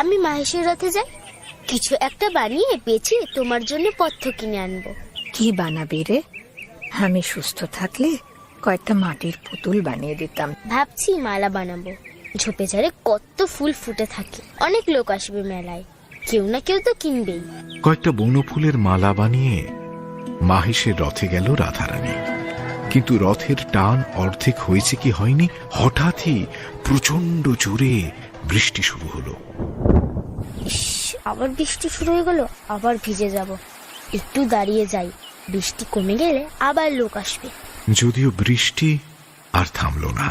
আমি মাহেশের রথে যাই, কিছু একটা বানিয়ে বেচে তোমার জন্য পথ্য কিনে আনবো। কি বানাবি রে? আমি সুস্থ থাকলে কয়েকটা মাটির পুতুল বানিয়ে দিতাম। ভাবছি মালা বানাবো। ঝোপে ঝাড়ে কত ফুল ফুটে থাকে, অনেক লোক আসবে মেলায়, কেউ না কেউ তো কিনবেই। কয়েকটা বনফুলের মালা বানিয়ে মাহেশের রথে গেল রাধারানী। কিন্তু রথের টান অর্ধেক হয়েছে কি হয়নি, হঠাৎই প্রচন্ড জোরে বৃষ্টি শুরু হলো। আবার বৃষ্টি শুরু হয়ে গেল, আবার ভিজে যাব। একটু দাঁড়িয়ে যাই, বৃষ্টি কমে গেলে আবার লোক আসবে। যদিও বৃষ্টি আর থামলো না,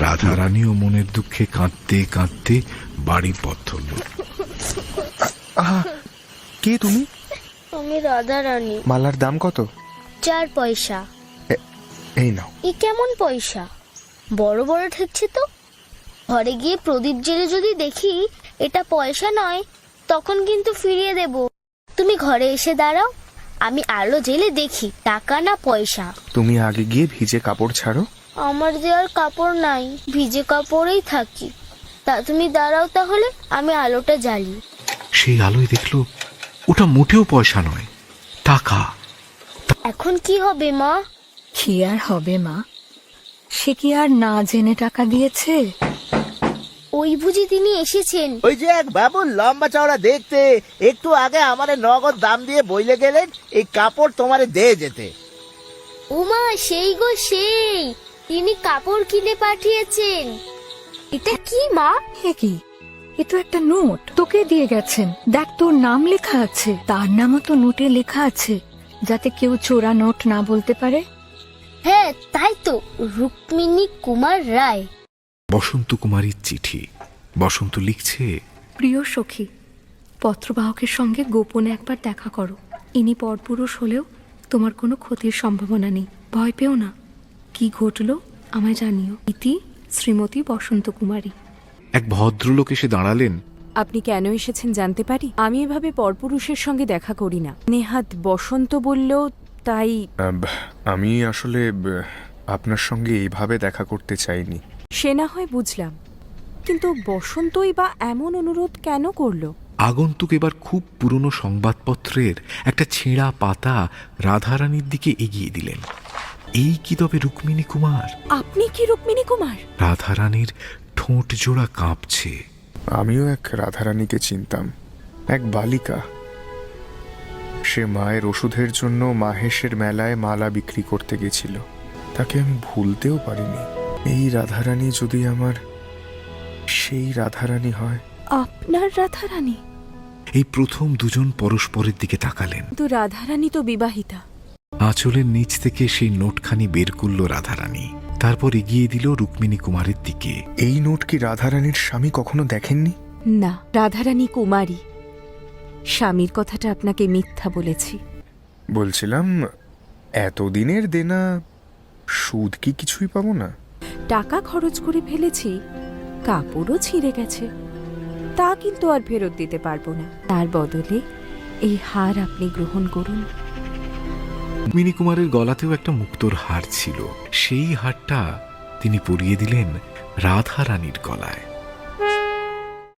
রাধারানীও মনের দুঃখে কাঁদতে কাঁদতে বাড়ির পথ ধরল। কে তুমি? আমি রাধারানী। মালার দাম কত? 4 পয়সা। এই নাও। এ কেমন পয়সা? বড় বড় ঠেকছে তো। ঘরে গিয়ে প্রদীপ জেলে যদি দেখি এটা পয়সা নয়, তখন কিন্তু ফিরিয়ে দেব। তুমি ঘরে এসে দাঁড়াও, আমি আলো জেলে দেখি টাকা না পয়সা। তুমি আগে গিয়ে ভিজে কাপড় ছাড়ো। আমার যে আর কাপড় নাই, ভিজে কাপড়েই থাকি। তা তুমি দাঁড়াও তাহলে, আমি আলোটা জ্বালি। সেই আলোয় দেখলো ওটা মোটেও পয়সা নয়, টাকা। এখন কি হবে মা? কি আর হবে মা? সে কি আর না জেনে টাকা দিয়েছে? ওই বুঝি তিনি এসেছেন। ওই যে এক বাবু লম্বা চওড়া দেখতে, একটু আগে আমারে নগদ দাম দিয়ে বইলে গেলেন এই কাপড় তোমারে দিয়ে যেতে। উমা, সেই গো সেই, তিনি কাপড় কিনে পাঠিয়েছেন। এটা কি মা? এ কি? এ তো একটা নোট, তোকে দিয়ে গেছেন। দেখ, তোর নাম লেখা আছে, তার নামও তো নোটে লেখা আছে, যাতে কেউ চোরা নোট না বলতে পারে। হ্যাঁ তাই তো, রুক্মিণী কুমার রায়। বসন্ত কুমারীর চিঠি। বসন্ত লিখছে, প্রিয় সখী, পত্রবাহকের সঙ্গে গোপনে একবার দেখা করো। ইনি পরপুরুষ হলেও তোমার কোনো ক্ষতির সম্ভাবনা নেই, ভয় পেও না। কি ঘটল আমায় জানিও। ইতি শ্রীমতী বসন্ত কুমারী। এক ভদ্রলোক এসে দাঁড়ালেন। আপনি কেন এসেছেন জানতে পারি? আমি এভাবে পরপুরুষের সঙ্গে দেখা করি না। নেহাত বসন্ত বলল তাই। আমি আসলে আপনার সঙ্গে এইভাবে দেখা করতে চাইনি। সে না হয় বুঝলাম, কিন্তু বসন্তই বা এমন অনুরোধ কেন করলো? আগন্তুক এবার খুব পুরনো সংবাদপত্রের একটা ছেঁড়া পাতা রাধারানীর দিকে এগিয়ে দিলেন। এই কি তবে রুক্মিণী কুমার? আপনি কি রুক্মিণী কুমার? রাধারানীর ঠোঁট জোড়া কাঁপছে। আমিও এক রাধারানীকে চিনতাম, এক বালিকা। সে মায়ের ওষুধের জন্য মাহেশের মেলায় মালা বিক্রি করতে গেছিল। তাকে আমি ভুলতেও পারিনি। এই রাধারানী যদি আমার সেই রাধারানী হয়। আপনার রাধারানী? এই প্রথম দুজন পরস্পরের দিকে তাকালেন। কিন্তু রাধারানী তো বিবাহিতা। আঁচলের নিচ থেকে সেই নোটখানি বের করল রাধারানী, তারপর এগিয়ে দিল রুক্মিণী কুমারের দিকে। এই নোট কি রাধারানীর স্বামী কখনো দেখেননি? না, রাধারানী কুমারী। স্বামীর কথাটা আপনাকে মিথ্যা বলেছি। বলছিলাম, এতদিনের দেনা সুদ কি কিছুই পাবো না? টাকা খরচ করে ফেলেছি, কাপড়ও ছিঁড়ে গেছে, তা কিন্তু আর ফেরত দিতে পারবো না। তার বদলে এই হার আপনি গ্রহণ করুন। রুক্মিণী কুমারের গলাতেও একটা মুক্তোর হার ছিল, সেই হারটা তিনি পরিয়ে দিলেন রাধারানীর গলায়।